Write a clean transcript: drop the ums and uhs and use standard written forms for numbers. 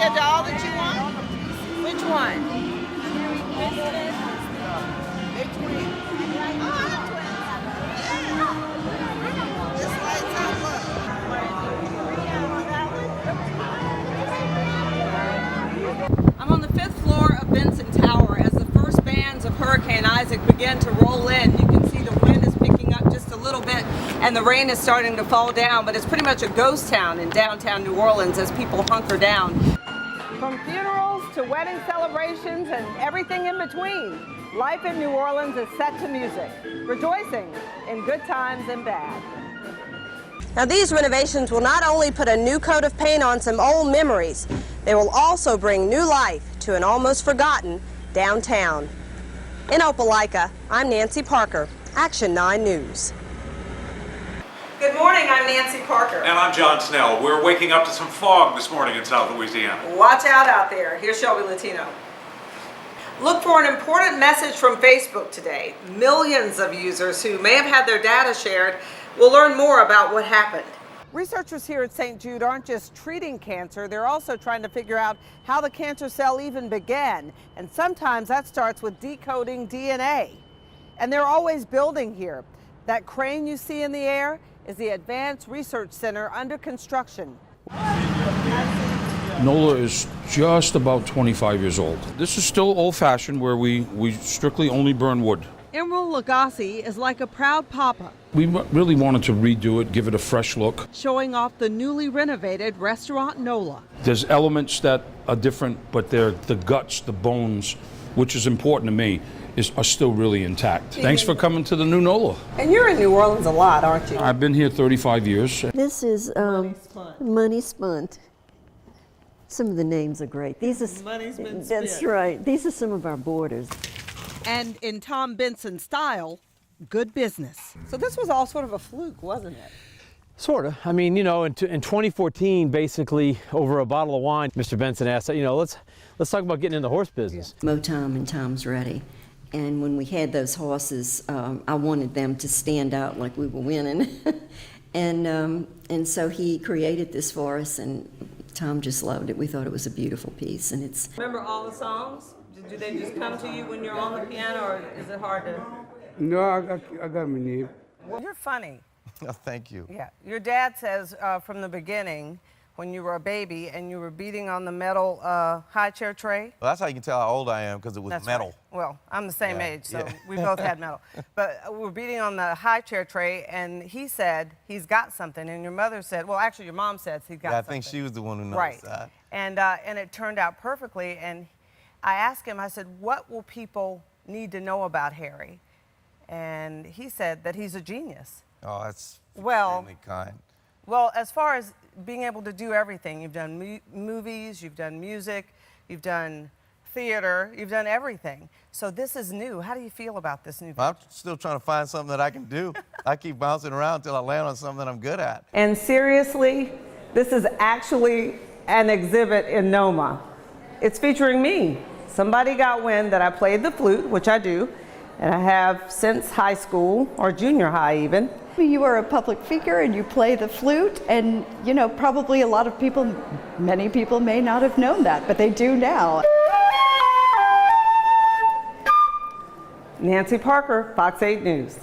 get all that you want? Which one? They twins. This lights out, look. I'm on the 5th floor of Benson Tower as the first bands of Hurricane Isaac begin to roll in. You can see the wind is picking up just a little bit and the rain is starting to fall down, but it's pretty much a ghost town in downtown New Orleans as people hunker down. From funerals to wedding celebrations and everything in between, life in New Orleans is set to music, rejoicing in good times and bad. Now these renovations will not only put a new coat of paint on some old memories, they will also bring new life to an almost forgotten downtown. In Opelika, I'm Nancy Parker, Action 9 News. Good morning, I'm Nancy Parker. And I'm John Snell. We're waking up to some fog this morning in South Louisiana. Watch out there. Here's Shelby Latino. Look for an important message from Facebook today. Millions of users who may have had their data shared will learn more about what happened. Researchers here at St. Jude aren't just treating cancer, they're also trying to figure out how the cancer cell even began. And sometimes that starts with decoding DNA. And they're always building here. That crane you see in the air is the Advanced Research Center under construction. NOLA is just about 25 years old. This is still old-fashioned where we strictly only burn wood. Emerald Lagasse is like a proud papa, We really wanted to redo it, give it a fresh look. showing off the newly renovated restaurant NOLA. There's elements that are different, but they're the guts, the bones, which is important to me, are still really intact. Thanks for coming to the new NOLA. And you're in New Orleans a lot, aren't you? I've been here 35 years. This is Money Spunt. Some of the names are great. These are Money's been that's spent. right. These are some of our borders. And in Tom Benson style, good business. So this was all sort of a fluke, wasn't it? Sort of. I mean, you know, in 2014, basically, over a bottle of wine, Mr. Benson asked, you know, let's talk about getting in the horse business. Mo Tom and Tom's Ready. And when we had those horses, I wanted them to stand out like we were winning. and so he created this for us, and Tom just loved it. We thought it was a beautiful piece, and it's. Remember all the songs? Do they just come to you when you're on the piano, or is it hard to? No, I got my name. Well, you're funny. Oh, thank you. Yeah. Your dad says from the beginning, when you were a baby and you were beating on the metal high chair tray. Well, that's how you can tell how old I am, because it was That's metal. right. Well, I'm the same Yeah, age, so yeah. we both had metal. But we were beating on the high chair tray, and he said he's got something, and your mother said, well, actually, your mom said he's got Yeah, I something. think she was the one who noticed Right. that. And it turned out perfectly. And I asked him, I said, what will people need to know about Harry? And he said that he's a genius. Oh, that's Well- extremely kind. Well, as far as being able to do everything, you've done movies, you've done music, you've done theater, you've done everything. So this is new. How do you feel about this new? I'm still trying to find something that I can do. I keep bouncing around until I land on something that I'm good at. And seriously, this is actually an exhibit in NOMA. It's featuring me. Somebody got wind that I played the flute, which I do, and I have since high school, or junior high even. You are a public figure and you play the flute, and you know, probably a lot of people, many people may not have known that, but they do now. Nancy Parker, Fox 8 News.